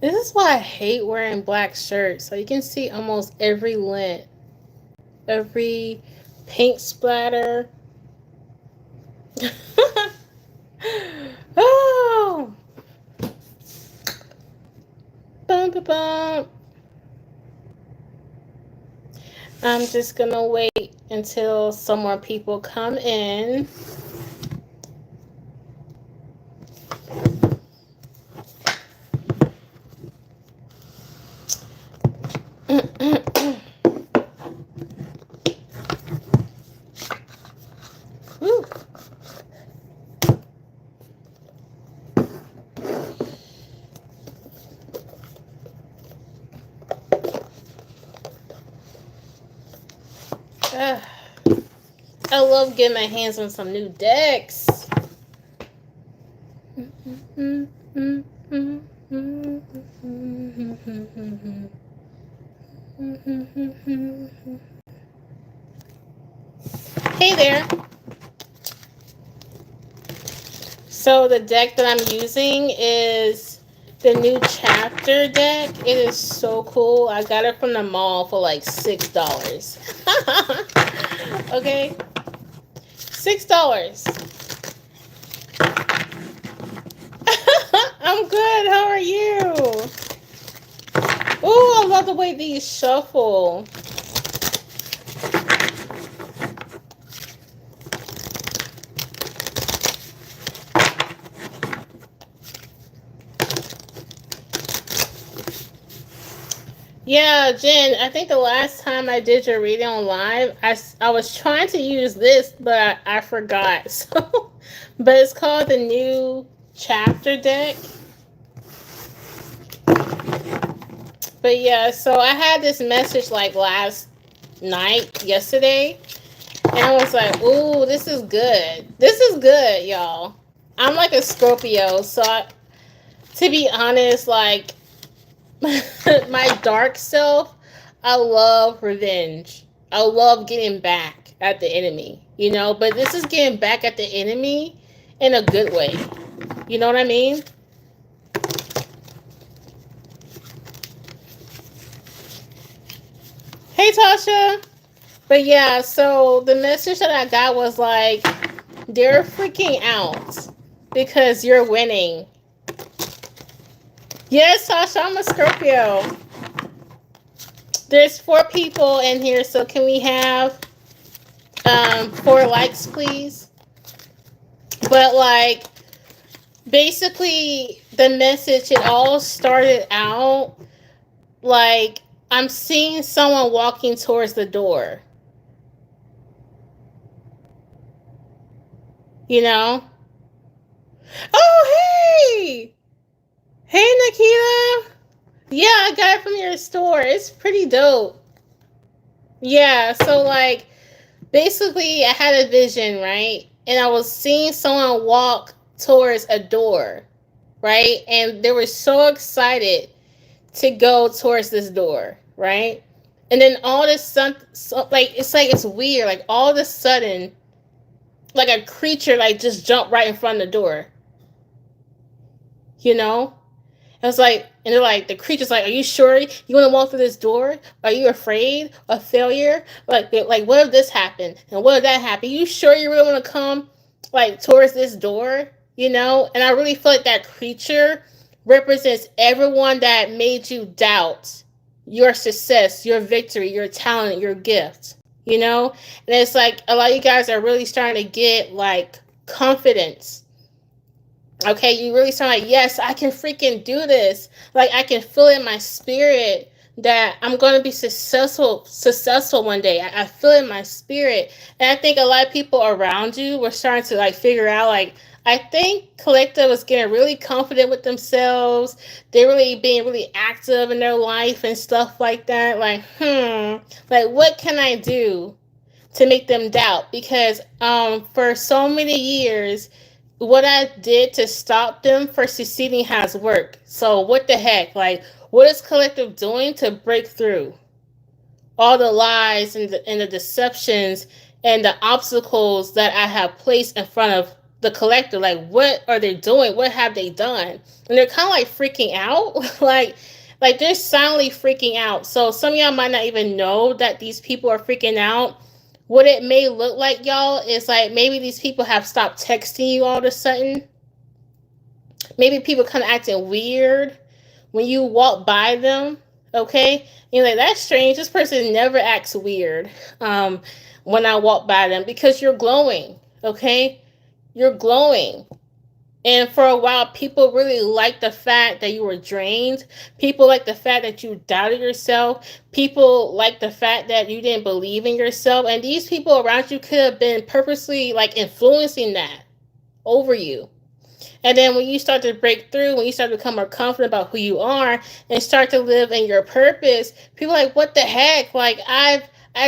This is why I hate wearing black shirts. So you can see almost every lint, every paint splatter. Oh, bum, bum, bum. I'm just gonna wait until some more people come in. Whew. Ugh. I love getting my hands on some new decks. Hey there. So the deck that I'm using is the new chapter deck. It is so cool. I got it from the mall for like $6. Okay, $6. I'm good. How are you? Ooh, I love the way these shuffle. Yeah, Jen, I think the last time I did your reading on live, I was trying to use this, but I forgot. So, but it's called the new chapter deck. But yeah, so I had this message like last night, yesterday, and I was like, ooh, this is good. This is good, y'all. I'm like a Scorpio, so to be honest, like, my dark self, I love revenge. I love getting back at the enemy, but this is getting back at the enemy in a good way. You know what I mean? Hey, Tasha. But yeah, so the message that I got was like, they're freaking out because you're winning. Yes, Tasha, I'm a Scorpio. There's 4 people in here, so can we have 4 likes, please? But like, basically, the message, it all started out like I'm seeing someone walking towards the door. You know? Oh, hey! Hey, Nikita! Yeah, I got it from your store. It's pretty dope. Yeah, so like, basically, I had a vision, right? And I was seeing someone walk towards a door, right? And they were so excited to go towards this door, right? And then all this like it's weird. Like all of a sudden, like a creature like just jumped right in front of the door. You know? I was like, and they're like, the creature's like, are you sure you want to walk through this door? Are you afraid of failure? Like, what if this happened? And what if that happened? You sure you really want to come, like, towards this door? And I really feel like that creature represents everyone that made you doubt your success, your victory, your talent, your gift. And it's like a lot of you guys are really starting to get, like, confidence. Okay, you really sound like, yes, I can freaking do this. Like, I can feel in my spirit that I'm going to be successful one day. I feel in my spirit. And I think a lot of people around you were starting to like figure out, like, I think Collective was getting really confident with themselves. They're really being really active in their life and stuff like that. Like what can I do to make them doubt? Because for so many years, what I did to stop them for succeeding has worked. So what the heck? Like, what is Collective doing to break through all the lies and the deceptions and the obstacles that I have placed in front of the collective, like what are they doing? What have they done? And they're kind of like freaking out, like they're silently freaking out. So some of y'all might not even know that these people are freaking out. What it may look like, y'all, is like maybe these people have stopped texting you all of a sudden. Maybe people kind of acting weird when you walk by them. Okay, you're like, that's strange. This person never acts weird when I walk by them, because you're glowing. Okay, you're glowing. And for a while, people really liked the fact that you were drained. People liked the fact that you doubted yourself. People liked the fact that you didn't believe in yourself. And these people around you could have been purposely like influencing that over you. And then when you start to break through, when you start to become more confident about who you are and start to live in your purpose, people are like, what the heck? Like, I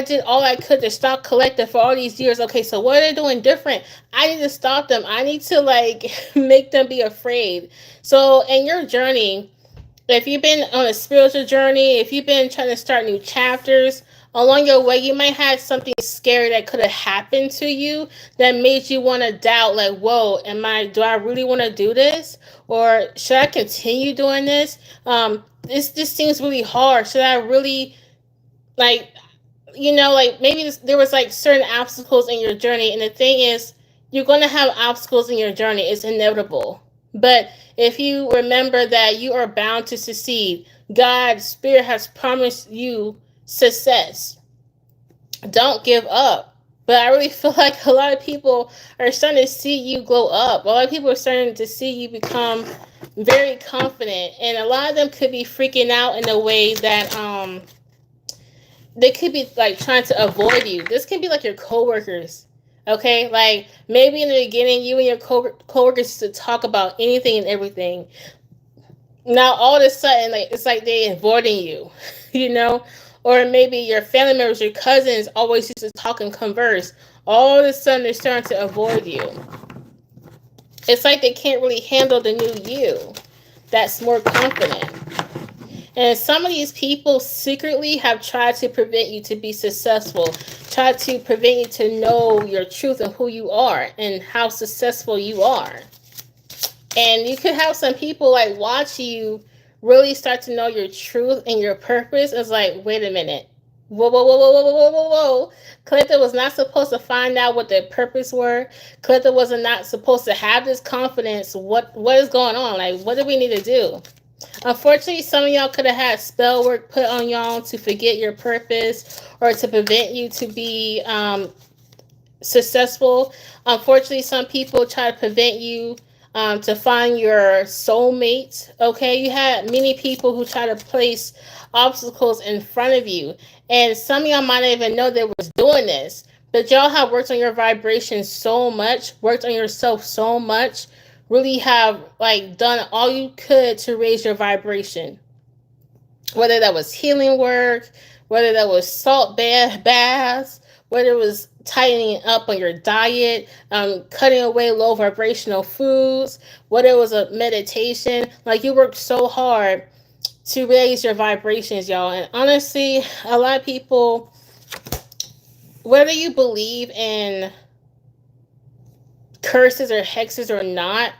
did all I could to stop collecting for all these years. Okay, so what are they doing different? I need to stop them. I need to like make them be afraid. So in your journey, if you've been on a spiritual journey, if you've been trying to start new chapters, along your way, you might have something scary that could have happened to you that made you want to doubt, like, whoa, do I really want to do this? Or should I continue doing this? This seems really hard. Should I really, like, like maybe there was like certain obstacles in your journey. And the thing is, you're going to have obstacles in your journey. It's inevitable. But if you remember that you are bound to succeed, God's Spirit has promised you success. Don't give up. But I really feel like a lot of people are starting to see you glow up. A lot of people are starting to see you become very confident. And a lot of them could be freaking out in a way that they could be like trying to avoid you. This can be like your coworkers. Okay, like maybe in the beginning, you and your coworkers used to talk about anything and everything. Now all of a sudden, like it's like they avoiding you, you know. Or maybe your family members, your cousins always used to talk and converse. All of a sudden, they're starting to avoid you. It's like they can't really handle the new you that's more confident. And some of these people secretly have tried to prevent you to be successful, tried to prevent you to know your truth and who you are and how successful you are. And you could have some people like watch you really start to know your truth and your purpose. It's like, wait a minute. Whoa, whoa, whoa, whoa, whoa, whoa, whoa, whoa. Clinton was not supposed to find out what their purpose were. Clinton was not supposed to have this confidence. What is going on? Like, what do we need to do? Unfortunately, some of y'all could have had spell work put on y'all to forget your purpose or to prevent you to be successful. Unfortunately, some people try to prevent you to find your soulmate. Okay, you had many people who try to place obstacles in front of you, and some of y'all might not even know they was doing this. But y'all have worked on your vibration so much, worked on yourself so much, really have like done all you could to raise your vibration. Whether that was healing work, whether that was salt baths, whether it was tightening up on your diet, cutting away low vibrational foods, whether it was a meditation, like you worked so hard to raise your vibrations, y'all. And honestly, a lot of people, whether you believe in curses or hexes or not,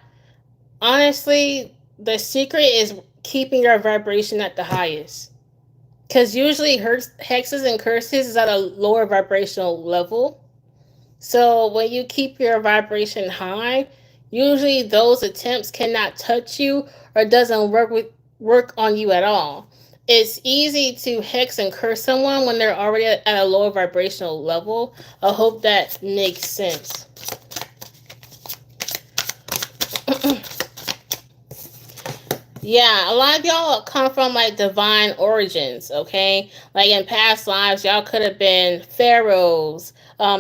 honestly, the secret is keeping your vibration at the highest. Because usually hexes and curses is at a lower vibrational level. So when you keep your vibration high, usually those attempts cannot touch you or doesn't work on you at all. It's easy to hex and curse someone when they're already at a lower vibrational level. I hope that makes sense. Yeah, a lot of y'all come from like divine origins, okay? Like in past lives, y'all could have been pharaohs,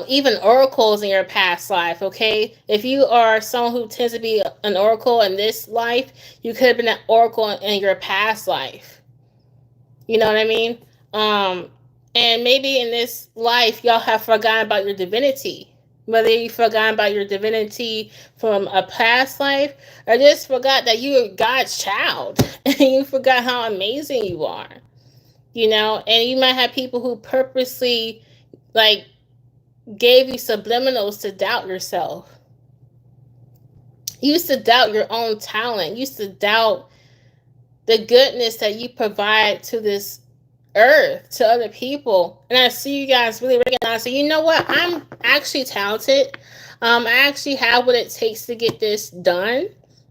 even oracles in your past life, okay? If you are someone who tends to be an oracle in this life, you could have been an oracle in your past life. You know what I mean? And maybe in this life, y'all have forgotten about your divinity. Whether you forgot about your divinity from a past life or just forgot that you are God's child and you forgot how amazing you are, you know, and you might have people who purposely like gave you subliminals to doubt yourself. You used to doubt your own talent. You used to doubt the goodness that you provide to this earth, to other people. And I see you guys really recognize that, you know what, I'm actually talented. I actually have what it takes to get this done.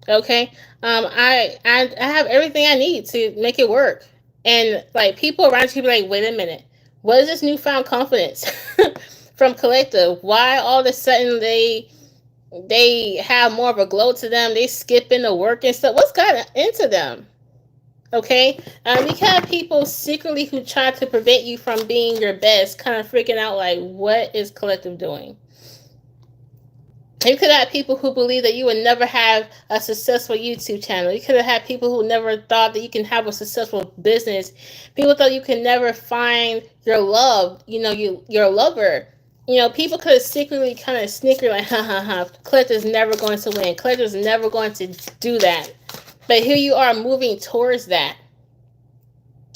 Okay. I have everything I need to make it work. And like people around you be like, wait a minute, what is this newfound confidence from Collective? Why all of a sudden they have more of a glow to them? They skip into work and stuff. What's got into them? Okay, you have people secretly who try to prevent you from being your best, kind of freaking out like, what is Collective doing? You could have people who believe that you would never have a successful YouTube channel. You could have had people who never thought that you can have a successful business. People thought you could never find your love, your lover. People could have secretly kind of snickered like, ha ha ha, Collective's never going to win. Collective's never going to do that. But here you are moving towards that.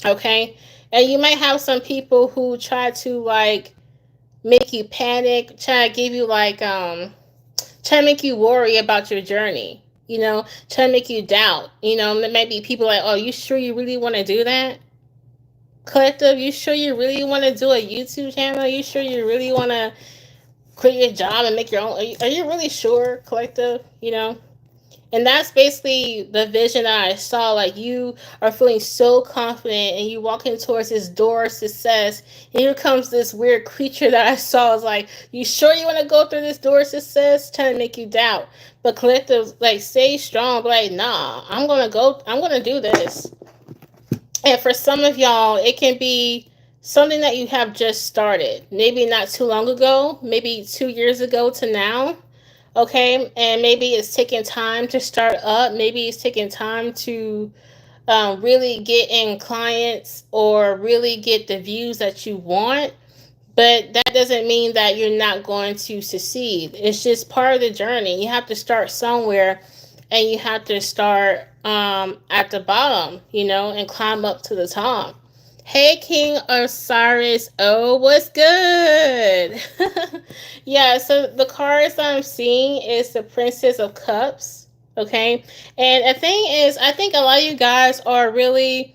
Okay? And you might have some people who try to like make you panic, try to give you like try to make you worry about your journey, try to make you doubt. Maybe people like, oh, you sure you really want to do that? Collective, you sure you really want to do a YouTube channel? You sure you really want to quit your job and make your own? Are you really sure, Collective? And that's basically the vision that I saw. Like, you are feeling so confident and you walking towards this door of success. And here comes this weird creature that I saw. I was like, you sure you want to go through this door of success? Trying to make you doubt. But Collective, like, stay strong. But like, nah, I'm going to do this. And for some of y'all, it can be something that you have just started. Maybe not too long ago. Maybe 2 years ago to now. Okay, and maybe it's taking time to start up. Maybe it's taking time to really get in clients or really get the views that you want. But that doesn't mean that you're not going to succeed. It's just part of the journey. You have to start somewhere, and you have to start at the bottom, and climb up to the top. Hey, King Osiris. Oh, what's good? Yeah, so the cards I'm seeing is the Princess of Cups. Okay. And the thing is, I think a lot of you guys are really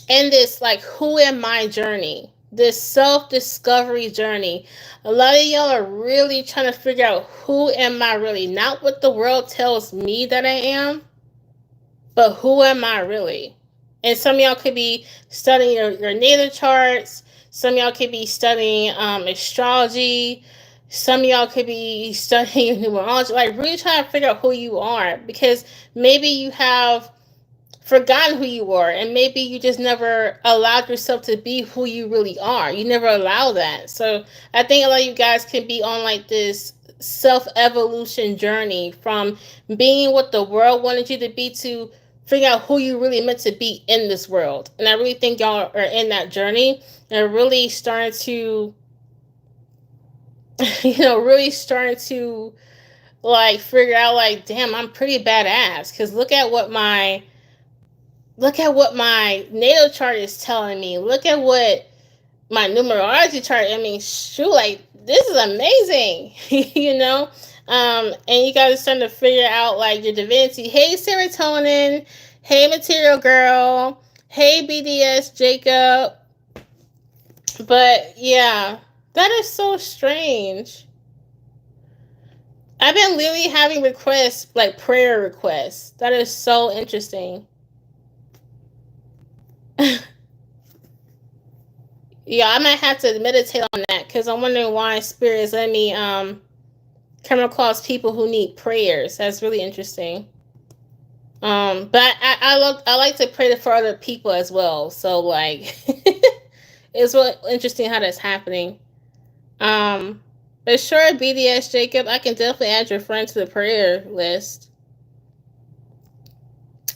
in this, like, who am I journey, this self-discovery journey. A lot of y'all are really trying to figure out, who am I really? Not what the world tells me that I am, but who am I really? And some of y'all could be studying your natal charts. Some of y'all could be studying astrology. Some of y'all could be studying numerology. Like, really trying to figure out who you are. Because maybe you have forgotten who you were. And maybe you just never allowed yourself to be who you really are. You never allow that. So I think a lot of you guys can be on like this self-evolution journey from being what the world wanted you to be to figure out who you really meant to be in this world. And I really think y'all are in that journey and really starting to, really starting to like figure out like, damn, I'm pretty badass. Because look at what my natal chart is telling me. Look at what my numerology chart. I mean, shoot, like, this is amazing. And you guys are starting to figure out like your divinity. Hey, serotonin. Hey, material girl. Hey, BDS Jacob. But yeah, that is so strange. I've been literally having requests, like prayer requests. That is so interesting. Yeah, I might have to meditate on that, because I'm wondering why Spirit is letting me come across people who need prayers. That's really interesting. But I like to pray for other people as well. So like, it's really interesting how that's happening. But sure, BDS Jacob, I can definitely add your friend to the prayer list.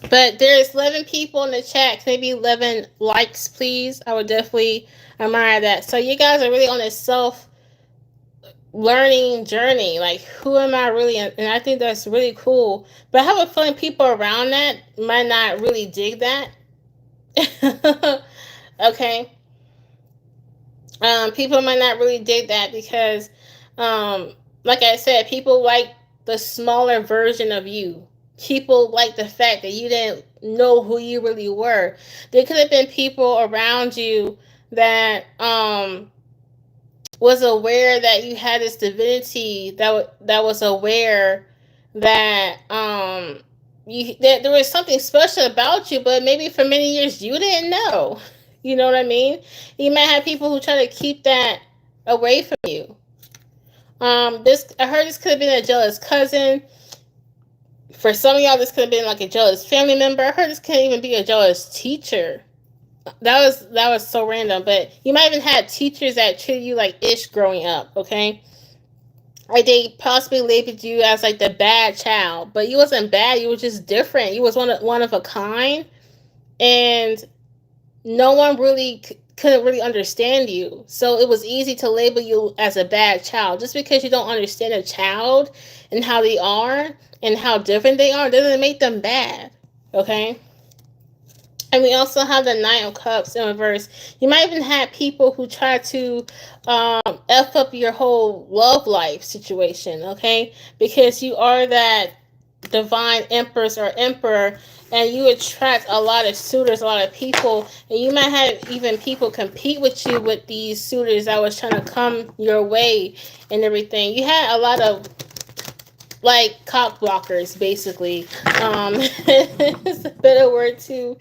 But there's 11 people in the chat. Maybe 11 likes, please. I would definitely admire that. So you guys are really on a self-learning journey. Like, who am I really? And I think that's really cool. But I have a feeling people around that might not really dig that. Okay. People might not really dig that because, like I said, people like the smaller version of you. People like the fact that you didn't know who you really were. There could have been people around you that was aware that you had this divinity, that was aware that that there was something special about you, but maybe for many years you didn't know. You know what I mean? You might have people who try to keep that away from you. This I heard this could have been a jealous cousin. For some of y'all, this could have been like a jealous family member. I heard this could even be a jealous teacher. That was so random, but you might even have teachers that treated you like ish growing up, okay? Like they possibly labeled you as like the bad child, but you wasn't bad. You were just different. You was one of a kind, and no one really couldn't really understand you. So it was easy to label you as a bad child. Just because you don't understand a child and how they are and how different they are doesn't make them bad, okay? And we also have the Nine of Cups in reverse. You might even have people who try to F up your whole love life situation, okay? Because you are that divine empress or emperor, and you attract a lot of suitors, a lot of people, and you might have even people compete with you with these suitors that was trying to come your way and everything. You had a lot of like cock blockers, basically. It's a better word to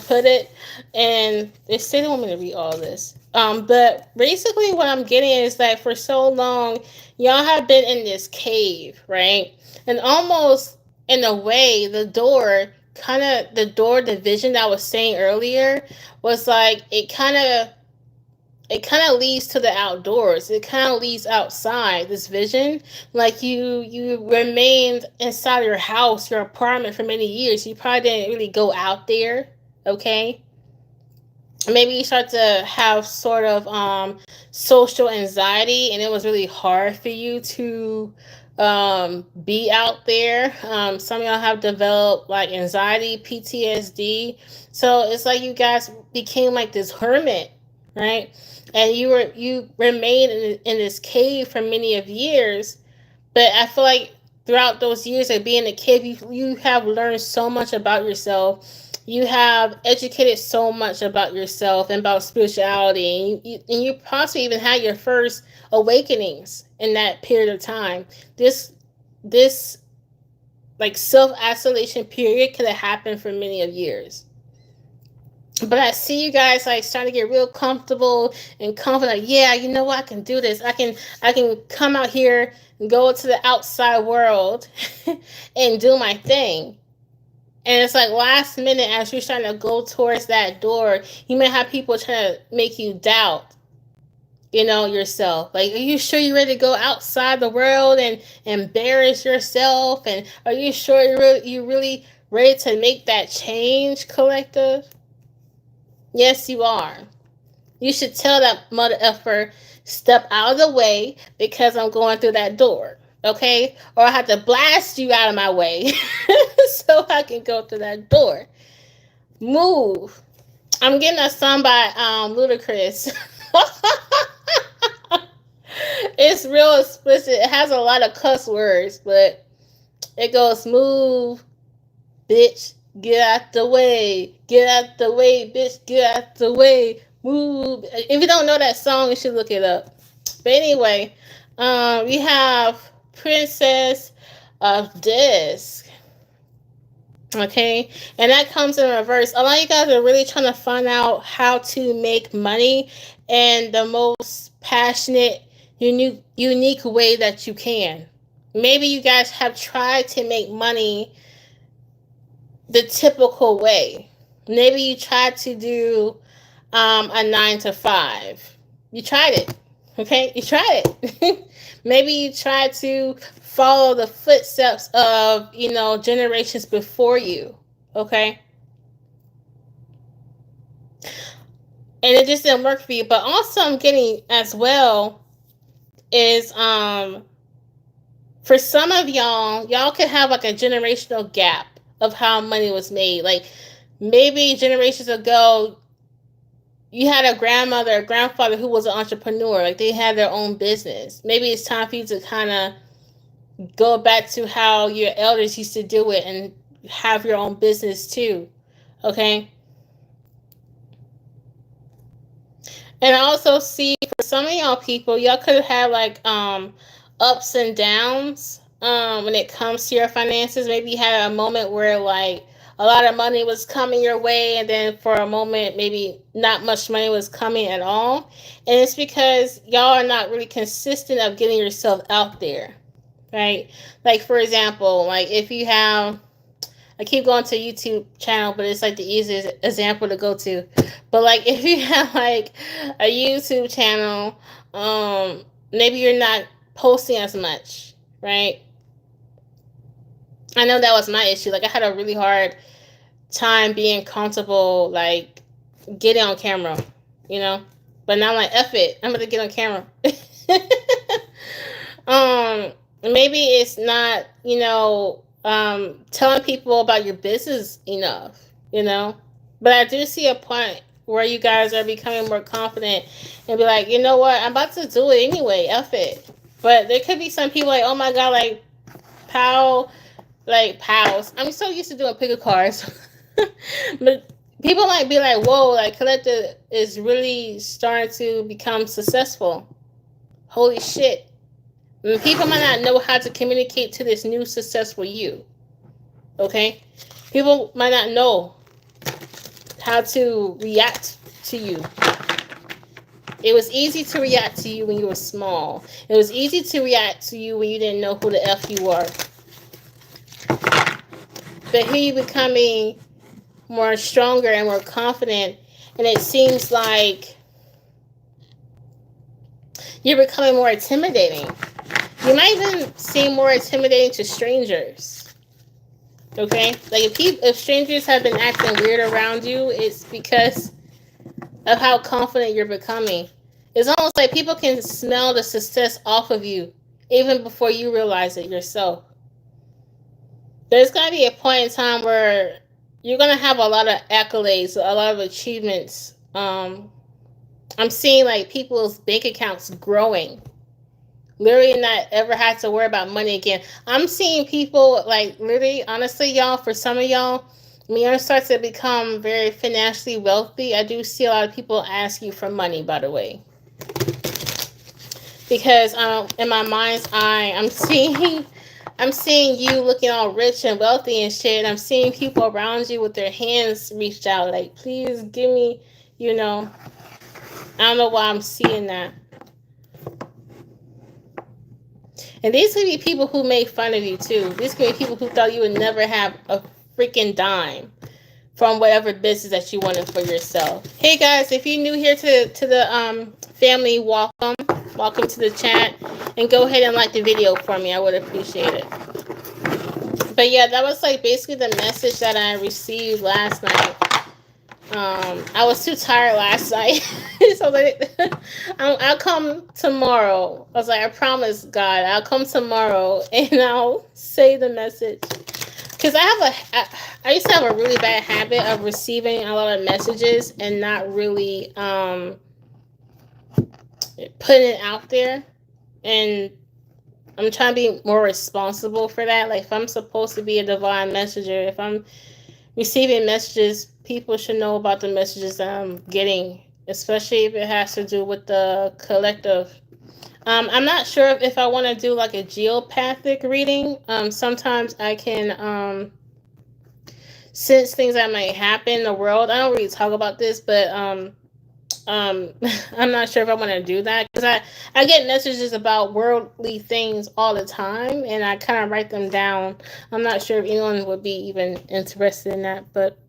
put it. And they say they want me to read all this. But basically what I'm getting is that for so long, y'all have been in this cave, right? And almost in a way, the door division that I was saying earlier was like it kind of leads to the outdoors. It kind of leads outside this vision. Like you remained inside your house, your apartment for many years. You probably didn't really go out there, okay? Maybe you start to have sort of social anxiety, and it was really hard for you to be out there. Some of y'all have developed like anxiety, PTSD. So it's like you guys became like this hermit, right? And you remained in this cave for many of years. But I feel like throughout those years of being in a cave, you have learned so much about yourself. You have educated so much about yourself and about spirituality, and you possibly even had your first awakenings in that period of time. This like self-isolation period could have happened for many of years. But I see you guys like starting to get real comfortable and confident. Like, yeah, you know what? I can do this. I can come out here and go to the outside world and do my thing. And it's like last minute, as you're starting to go towards that door, you may have people trying to make you doubt, yourself. Like, are you sure you're ready to go outside the world and embarrass yourself? And are you sure you're really ready to make that change, collective? Yes, you are. You should tell that mother effer, step out of the way because I'm going through that door. Okay? Or I have to blast you out of my way so I can go through that door. Move. I'm getting a song by Ludacris. It's real explicit. It has a lot of cuss words, but it goes, move, bitch, get out the way. Get out the way, bitch, get out the way. Move. If you don't know that song, you should look it up. But anyway, we have Princess of Disc. Okay, and that comes in reverse. A lot of you guys are really trying to find out how to make money in the most passionate, unique way that you can. Maybe you guys have tried to make money the typical way. Maybe you tried to do a 9 to 5. You tried it. Okay, you tried it. Maybe you tried to follow the footsteps of, generations before you. Okay. And it just didn't work for you. But also I'm getting as well is for some of y'all could have like a generational gap of how money was made. Like maybe generations ago, you had a grandmother or grandfather who was an entrepreneur. Like they had their own business. Maybe it's time for you to kind of go back to how your elders used to do it and have your own business too. Okay. And I also see for some of y'all people, y'all could have like ups and downs when it comes to your finances. Maybe you had a moment where like a lot of money was coming your way, and then for a moment maybe not much money was coming at all. And it's because y'all are not really consistent of getting yourself out there. Right? Like for example, like if you have, I keep going to YouTube channel, but it's like the easiest example to go to. But like if you have like a YouTube channel, maybe you're not posting as much, right? I know that was my issue. Like I had a really hard time being comfortable, like getting on camera, you know. But now I'm like, F it, I'm gonna get on camera. Maybe it's not, telling people about your business enough, you know. But I do see a point where you guys are becoming more confident and be like, you know what, I'm about to do it anyway, F it. But there could be some people like, oh my god, like pal, like pals. I'm so used to doing pick a cards. But people might be like, whoa, like Collective is really starting to become successful. Holy shit. And people might not know how to communicate to this new successful you. Okay? People might not know how to react to you. It was easy to react to you when you were small. It was easy to react to you when you didn't know who the F you were. But here you're becoming more stronger and more confident, and it seems like you're becoming more intimidating. You might even seem more intimidating to strangers. Okay? Like if strangers have been acting weird around you, it's because of how confident you're becoming. It's almost like people can smell the success off of you even before you realize it yourself. There's got to be a point in time where you're going to have a lot of accolades, a lot of achievements. I'm seeing like people's bank accounts growing. Literally not ever had to worry about money again. I'm seeing people like literally, honestly, y'all, for some of y'all, when you start to become very financially wealthy, I do see a lot of people ask you for money, by the way. Because in my mind's eye, I'm seeing you looking all rich and wealthy and shit. And I'm seeing people around you with their hands reached out, like, please give me, I don't know why I'm seeing that. And these could be people who made fun of you too. These could be people who thought you would never have a freaking dime from whatever business that you wanted for yourself. Hey guys, if you're new here to the family, welcome to the chat, and go ahead and like the video for me. I would appreciate it. But yeah, that was like basically the message that I received last night. I was too tired last night, so I'll come tomorrow. I was like, I promise God, I'll come tomorrow and I'll say the message. Because I used to have a really bad habit of receiving a lot of messages and not really putting it out there. And I'm trying to be more responsible for that. Like if I'm supposed to be a divine messenger, if I'm receiving messages, people should know about the messages that I'm getting, especially if it has to do with the collective. I'm not sure if I want to do like a geopathic reading. Sometimes I can sense things that might happen in the world. I don't really talk about this, but I'm not sure if I want to do that because I get messages about worldly things all the time, and I kind of write them down. I'm not sure if anyone would be even interested in that, but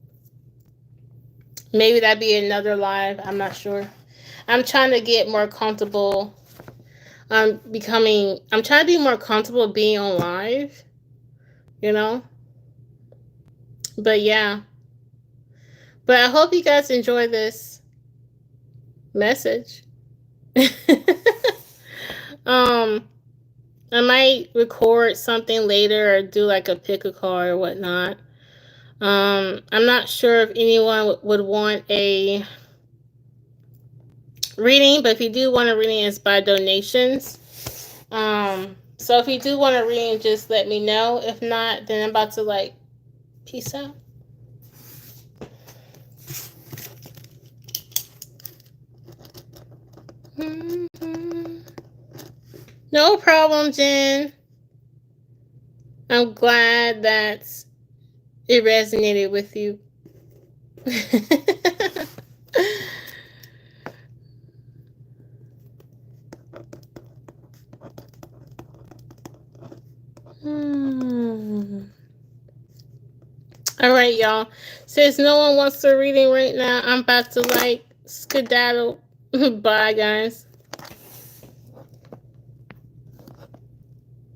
maybe that'd be another live. I'm not sure. I'm trying to get more comfortable. I'm trying to be more comfortable being on live, But yeah. But I hope you guys enjoy this message. I might record something later or do like a pick a card or whatnot. I'm not sure if anyone would want a reading, but if you do want a reading, it's by donations. So if you do want to read, just let me know. If not, then I'm about to like peace out. Mm-hmm. No problem, Jen. I'm glad that it resonated with you. All right, y'all. Since no one wants a reading right now, I'm about to like skedaddle. Bye, guys.